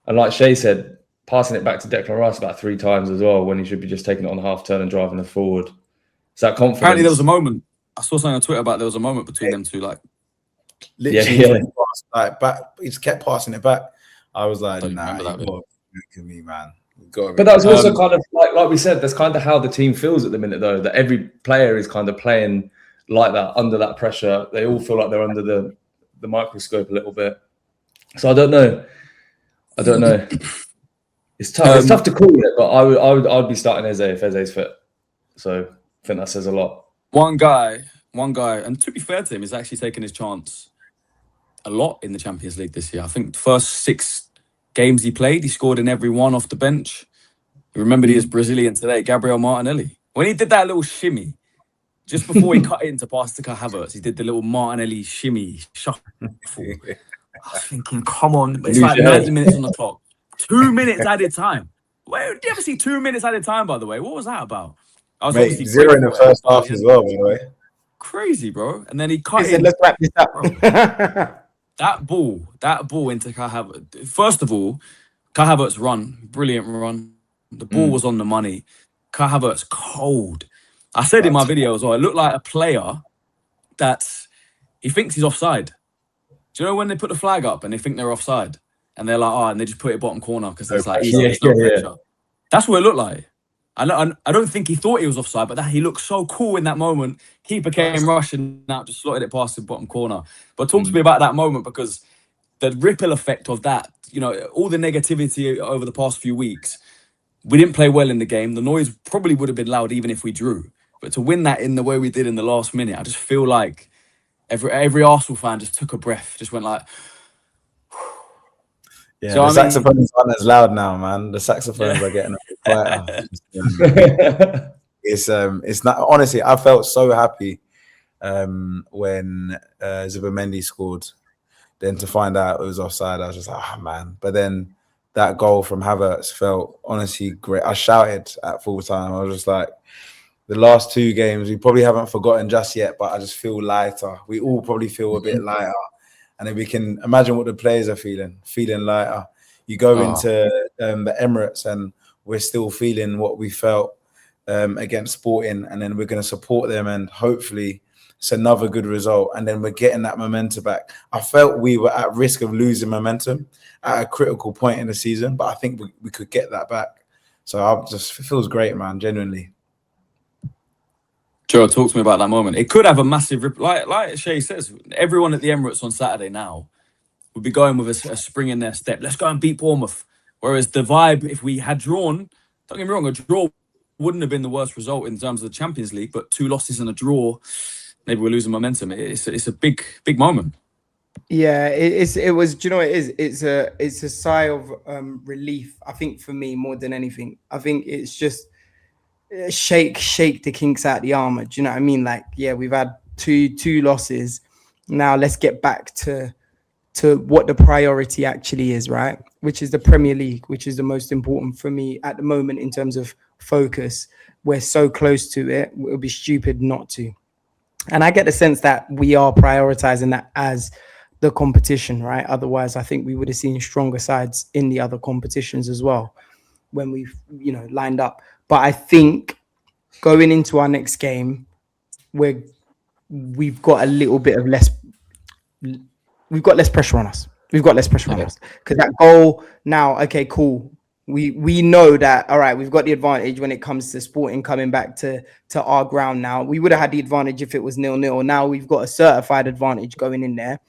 And like Shay said, passing it back to Declan Rice about 3 times as well, when he should be just taking it on the half turn and driving it forward. Is that confidence? Apparently, there was a moment. I saw something on Twitter about there was a moment between them two, like. Literally, back. He just kept passing it back. I was like, nah, look at me, man. But that's also kind of like we said, that's kind of how the team feels at the minute, though. That every player is kind of playing like that, under that pressure. They all feel like they're under the microscope a little bit. So I don't know. It's tough. It's tough to call it, but I'd be starting Eze if Eze's fit. So I think that says a lot. One guy, and to be fair to him, is actually taking his chance a lot in the Champions League this year. I think the first 6 games he played, he scored in every one off the bench. You remember he is Brazilian today, Gabriel Martinelli. When he did that little shimmy, just before he cut in to pass to Kai Havertz, he did the little Martinelli shimmy shuffle. I was thinking, come on, it's like 90 minutes on the clock. 2 minutes added time. Where did you ever see 2 minutes added time, by the way? What was that about? I was obviously 0 in the first half as well, by the way. Crazy, bro. And then he cut in. Let's wrap this up. That ball into Kai Havertz. First of all, Kai Havertz brilliant run. The ball was on the money. Kai Havertz cold. I said in my video as well, it looked like a player that he thinks he's offside. Do you know when they put the flag up and they think they're offside? And they're like, and they just put it bottom corner because it's like easy. Yeah. That's what it looked like. I don't think he thought he was offside, but he looked so cool in that moment. Keeper came rushing out, just slotted it past the bottom corner. But talk to me about that moment, because the ripple effect of that, all the negativity over the past few weeks, we didn't play well in the game. The noise probably would have been loud even if we drew. But to win that in the way we did in the last minute, I just feel like every Arsenal fan just took a breath, just went like... Yeah, so, the saxophones aren't as loud now, man. The saxophones are getting a bit quieter. It's not, honestly, I felt so happy when Zubimendi scored. Then to find out it was offside, I was just like, man. But then that goal from Havertz felt honestly great. I shouted at full time. I was just like, the last 2 games, we probably haven't forgotten just yet, but I just feel lighter. We all probably feel a bit lighter. And then we can imagine what the players are feeling lighter. You go into the Emirates and we're still feeling what we felt against Sporting, and then we're going to support them, and hopefully it's another good result, and then we're getting that momentum back. I felt we were at risk of losing momentum at a critical point in the season, but I think we could get that back. So it feels great, man, genuinely. Joe, talk to me about that moment. It could have a massive, like Shay says, everyone at the Emirates on Saturday now would be going with a spring in their step. Let's go and beat Bournemouth. Whereas the vibe, if we had drawn, don't get me wrong, a draw wouldn't have been the worst result in terms of the Champions League, but 2 losses and a draw, maybe we're losing momentum. It's a big moment. Yeah, it was. Do you know what it is? It's a sigh of relief. I think for me more than anything. I think it's just shake the kinks out the armor. Do you know what I mean? Like, yeah, we've had two losses. Now let's get back to what the priority actually is, right? Which is the Premier League, which is the most important for me at the moment in terms of focus. We're so close to it. It would be stupid not to. And I get the sense that we are prioritizing that as the competition, right? Otherwise, I think we would have seen stronger sides in the other competitions as well when we've, lined up. But I think going into our next game, we've got a little bit of less. We've got less pressure on us. Because that goal now, okay, cool. We know that, all right, we've got the advantage when it comes to Sporting coming back to our ground now. We would have had the advantage if it was 0-0. Now we've got a certified advantage going in there.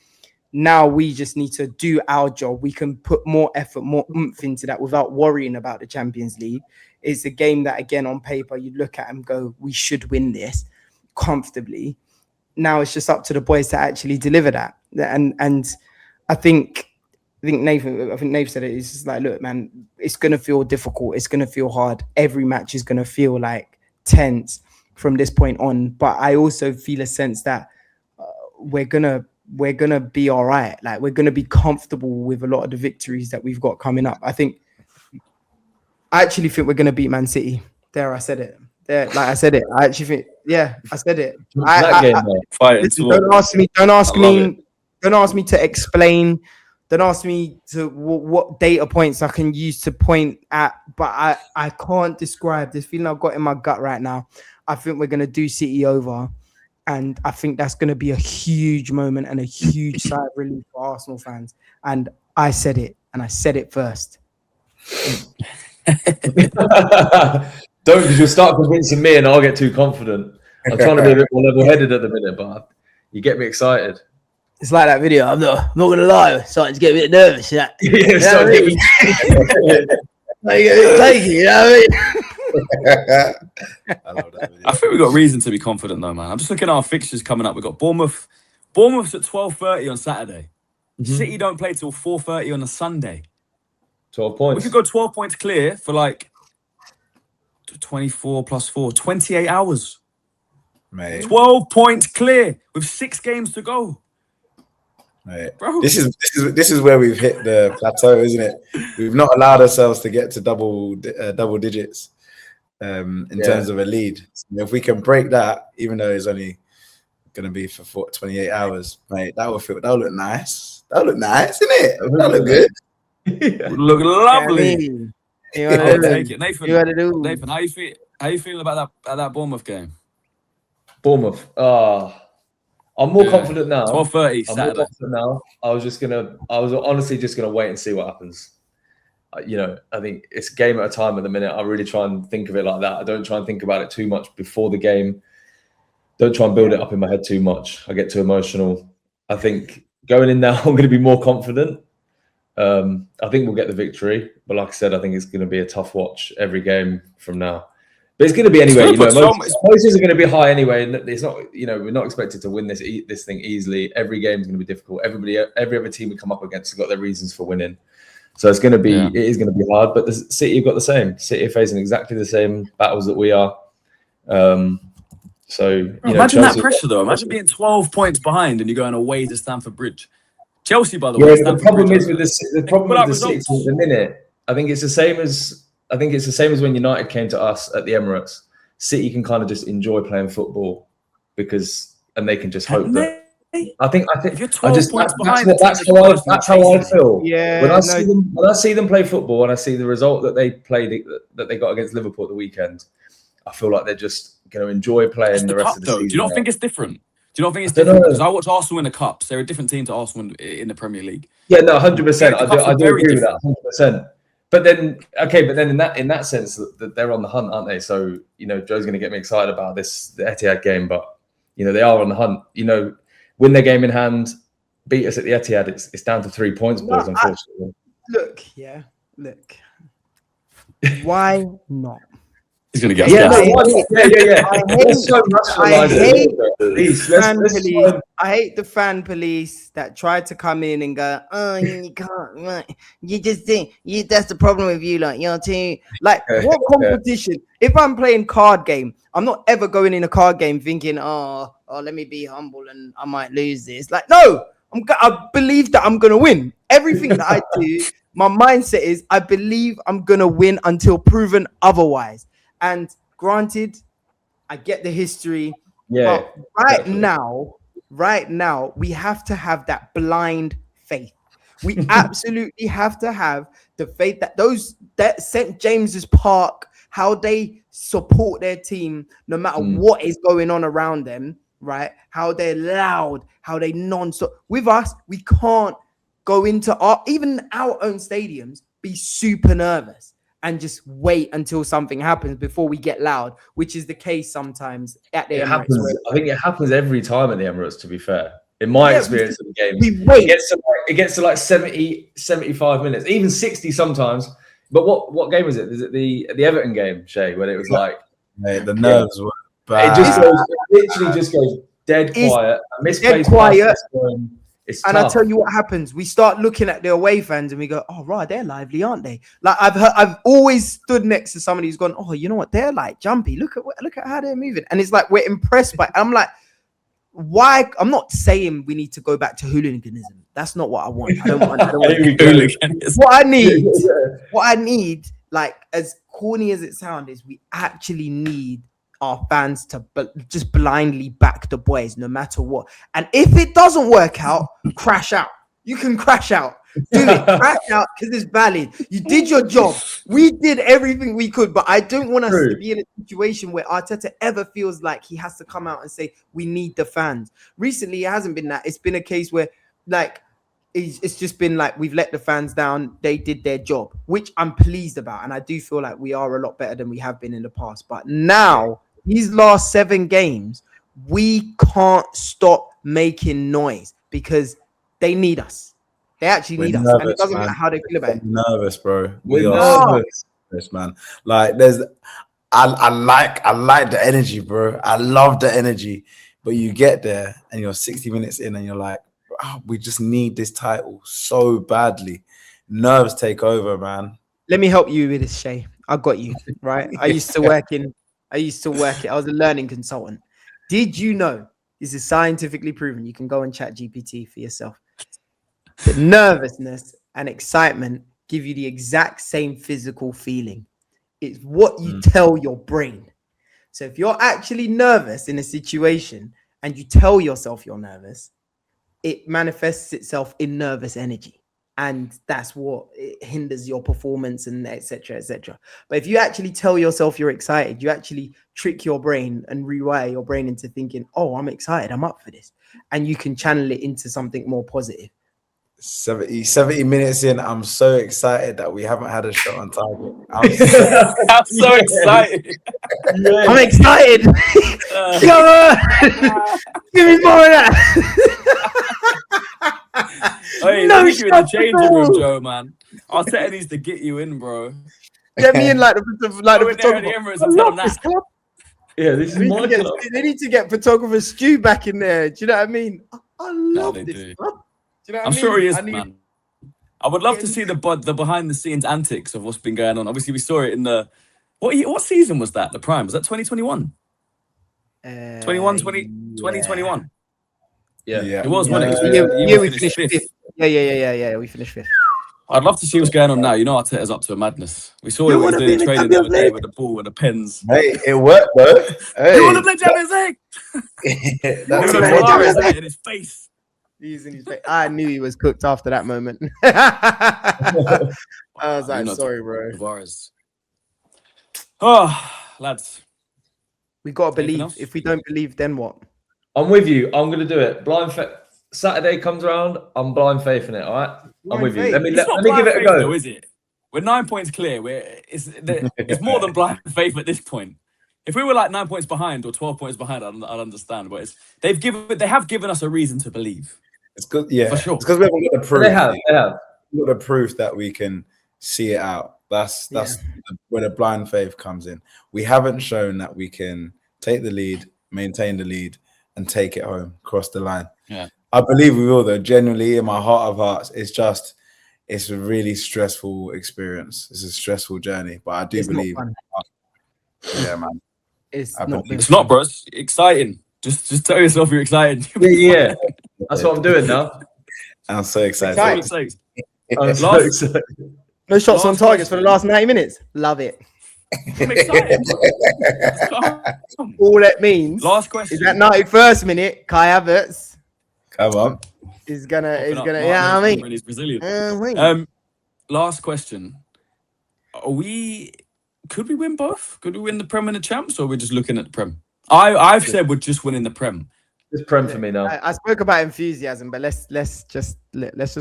Now we just need to do our job. We can put more effort, more oomph into that without worrying about the Champions League. It's a game that, again, on paper, you look at and go, we should win this comfortably. Now it's just up to the boys to actually deliver that. And I think Nave said it. It's just like, look, man, it's going to feel difficult. It's going to feel hard. Every match is going to feel like tense from this point on. But I also feel a sense that we're going to be all right. Like, we're going to be comfortable with a lot of the victories that we've got coming up. I actually think we're going to beat Man City. There, I said it. There, like I said it. I actually think, I said it. Don't ask me to explain. Don't ask me to what data points I can use to point at, but I can't describe this feeling I've got in my gut right now. I think we're going to do City over, and I think that's going to be a huge moment and a huge sigh of relief for Arsenal fans. And I said it, and I said it first. Don't, because you'll start convincing me and I'll get too confident. I'm trying to be a bit more level-headed at the minute, but you get me excited. It's like that video. I'm not gonna lie, I'm starting to get a bit nervous. Yeah, you know what I mean? Like, you know what I love that video. I think we've got reason to be confident though, man. I'm just looking at our fixtures coming up. We've got Bournemouth. Bournemouth's at 12:30 on Saturday. Mm-hmm. City don't play till 4:30 on a Sunday. 12 points. We could go 12 points clear for like 24 plus 4, 28 hours. Mate. 12 points clear with 6 games to go. Mate. Bro. This is where we've hit the plateau, isn't it? We've not allowed ourselves to get to double digits in terms of a lead. So if we can break that, even though it's only going to be for 28 hours, mate, that would look nice. That would look nice, isn't it? That would look good. Would look lovely. Nathan, Nathan, how you feeling about that Bournemouth game? Bournemouth. I'm more confident now. 12:30 Saturday. I'm more confident now. I was honestly just gonna wait and see what happens. I think it's a game at a time at the minute. I really try and think of it like that. I don't try and think about it too much before the game. Don't try and build it up in my head too much. I get too emotional. I think going in now, I'm going to be more confident. I think we'll get the victory, but like I said, I think it's going to be a tough watch every game from now. But it's going to be anyway. Emotions are going to be high anyway, and it's not. We're not expected to win this thing easily. Every game is going to be difficult. Every other team we come up against has got their reasons for winning, so it's going to be. Yeah. It is going to be hard. But the City have got the same. City are facing exactly the same battles that we are. Imagine that pressure though. Imagine being 12 points behind and you're going away to Stamford Bridge. Chelsea, by the way. The problem is with the City at the minute think it's the same as when United came to us at the Emirates. City can kind of just enjoy playing football and they can just hope that. I think if you're 12 points behind, that's how I feel. Yeah. When I see them play football, and I see the result that they played that they got against Liverpool at the weekend, I feel like they're just going to enjoy playing the rest of the season. Do you not think it's different? Do you not think it's different? Because I watch Arsenal in the cups. They're a different team to Arsenal in the Premier League. Yeah, no, 100%. I do agree with that, 100%. But then in that sense, that they're on the hunt, aren't they? So Joe's going to get me excited about the Etihad game, but they are on the hunt. Win their game in hand, beat us at the Etihad. It's down to 3 points, boys. Unfortunately. Look. Why not? He's going to get I hate the fan police that try to come in and go, oh, you can't. You just think that's the problem with you. Like, your team. Like, what competition? If I'm playing card game, I'm not ever going in a card game thinking, oh, let me be humble and I might lose this. Like, no, I believe that I'm going to win. Everything that I do, my mindset is I believe I'm going to win until proven otherwise. And granted, I get the history. Yeah. But right now, we have to have that blind faith. We absolutely have to have the faith that St. James's Park, how they support their team, no matter what is going on around them, right? How they're loud, how they non-stop. With us, we can't go into even our own stadiums, be super nervous and just wait until something happens before we get loud, which is the case sometimes at the Emirates. I think it happens every time at the Emirates, to be fair. In my experience of the game, it gets to like 70, 75 minutes, even 60 sometimes. But what game is it? Is it the Everton game, Shay, when it was like... Mate, the nerves were bad. It literally just goes dead quiet. Misplaced quiet. And I tell you what happens. We start looking at the away fans and we go, oh, right, they're lively, aren't they? Like I've always stood next to somebody who's gone, oh, you know what? They're like jumpy. Look at how they're moving. And it's like, we're impressed by, I'm like, why? I'm not saying we need to go back to hooliganism. That's not what I want. I don't want hooliganism. What I need, like, as corny as it sounds, is we actually need our fans to just blindly back the boys no matter what. And if it doesn't work out, crash out. You can crash out. Do it. Crash out because it's valid. You did your job. We did everything we could, but I don't want us to be in a situation where Arteta ever feels like he has to come out and say, we need the fans. Recently, it hasn't been that. It's been a case where, like, it's just been like, we've let the fans down. They did their job, which I'm pleased about. And I do feel like we are a lot better than we have been in the past. But now, these last 7 games, we can't stop making noise because they need us. They actually need us. And it doesn't matter how they feel about it. We're nervous, bro. We are nervous, man. Like, I like the energy, bro. I love the energy. But you get there and you're 60 minutes in and you're like, oh, we just need this title so badly. Nerves take over, man. Let me help you with this, Shay. I got you, right? I used to work it. I was a learning consultant. Did you know, this is scientifically proven, you can go and chat GPT for yourself, that nervousness and excitement give you the exact same physical feeling. It's what you tell your brain. So if you're actually nervous in a situation and you tell yourself you're nervous, it manifests itself in nervous energy. And that's what it hinders your performance and et cetera, et cetera. But if you actually tell yourself you're excited, you actually trick your brain and rewire your brain into thinking, oh, I'm excited, I'm up for this. And you can channel it into something more positive. 70 minutes in, I'm so excited that we haven't had a shot on target. I'm so excited. I'm excited. Come on. Give me more of that. Hey, no, you in the changing room, Joe, man. Arteta needs to get you in, bro. Get me in like the photographer. Yeah, this is my club. They need to get photographer Stu back in there. Do you know what I mean? I love this. Do you know what I'm sure he is, man. I would love to see the behind the scenes antics of what's been going on. Obviously, we saw it in the what season was that? The Prime, was that 2021? 2021. Yeah, it was when we finished fifth. Yeah. We finished 5th. I'd love to see what's going on now. You know, Arteta's up to a madness. We saw what he was doing in training the other day with the ball and the pens. Mate, it worked, bro. Hey. You want to play Champions League? That's in his face. He's in his face. I knew he was cooked after that moment. I was like, sorry, bro. Tavares. Oh, lads. We got to believe. If we don't believe, then what? I'm with you. I'm going to do it. Saturday comes around. I'm blind faith in it. All right. I'm with you. Let me give it a go. Though, is it? We're 9 points clear. It's more than blind faith at this point. If we were like 9 points behind or 12 points behind, I'd understand. But they have given us a reason to believe. It's good, yeah. For sure. It's because we haven't got the proof. They have. We've got the proof that we can see it out. That's where the blind faith comes in. We haven't shown that we can take the lead, maintain the lead, and take it home, cross the line. Yeah. I believe we will, though. Genuinely, in my heart of hearts, it's a really stressful experience. It's a stressful journey, but I do believe. Yeah, man. It's not, bro. It's exciting. Just tell yourself you're excited. Yeah. That's what I'm doing now. I'm so excited. I'm so excited. No shots on targets for the last 90 minutes. Love it. I'm excited. All that means last question is that 91st minute, Kai Havertz. Come on. Is gonna. Yeah, I mean, he's Brazilian. Last question: could we win both? Could we win the Prem and the Champs, or are we just looking at the Prem? I've said we're just winning the Prem. It's Prem for me now. I spoke about enthusiasm, but let's just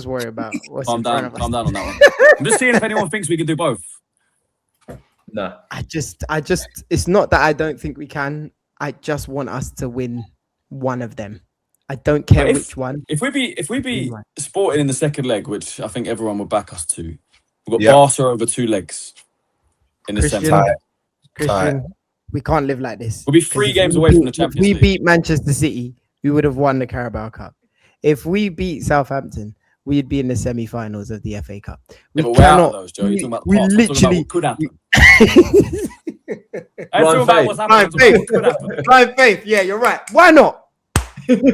worry about what's calm down on that one. I'm just seeing if anyone thinks we can do both. No, I just. It's not that I don't think we can. I just want us to win one of them. I don't care which one. If we beat Sporting in the second leg, which I think everyone will back us to, we've got Barca over 2 legs in the semi. Christian, we can't live like this. We'll be 3 games away from the Champions League. If we beat Manchester City, we would have won the Carabao Cup. If we beat Southampton, we'd be in the semi-finals of the FA Cup. We we're cannot. Out of those, Joe. You're talking about we past. literally could happen. I'm talking about what's happening. What could happen. Blind faith. Yeah, you're right. Why not? Because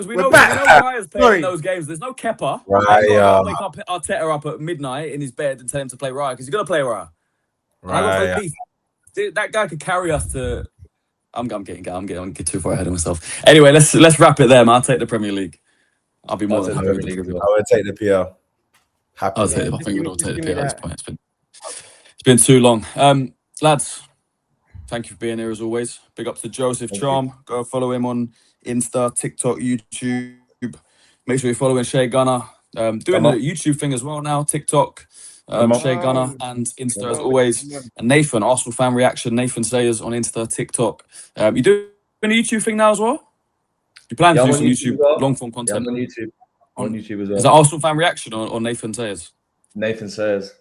we know Raya's playing those games. There's no Kepa. Raya. Wake up Arteta up at midnight in his bed and tell him to play Raya because he's gonna play Raya. That guy could carry us to. I'm getting too far ahead of myself. Anyway, let's wrap it there, man. I'll take the Premier League. I'll be more than happy with the Premier League. I would take the PL. I think we'd all take the PL at this point. It's been too long. Lads, thank you for being here as always. Big up to Joseph Charm. Go follow him on Insta, TikTok, YouTube. Make sure you're following Shay Gunner. Doing the YouTube thing as well now. TikTok, Shay Gunner, and Insta as always. And Nathan, Arsenal fan reaction. Nathan Sayers on Insta, TikTok. You doing a YouTube thing now as well? You plan to do some YouTube long form content? Yeah, I'm on YouTube. On YouTube as well. Is that Arsenal fan reaction or Nathan Sayers? Nathan Sayers.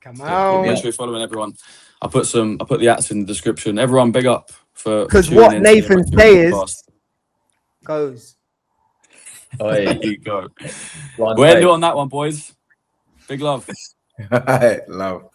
Come on. Make sure you're following everyone. I put the ats in the description. Everyone, big up for because what Nathan Sayers goes. There you go. We'll end it on that one, boys. Big love. Love.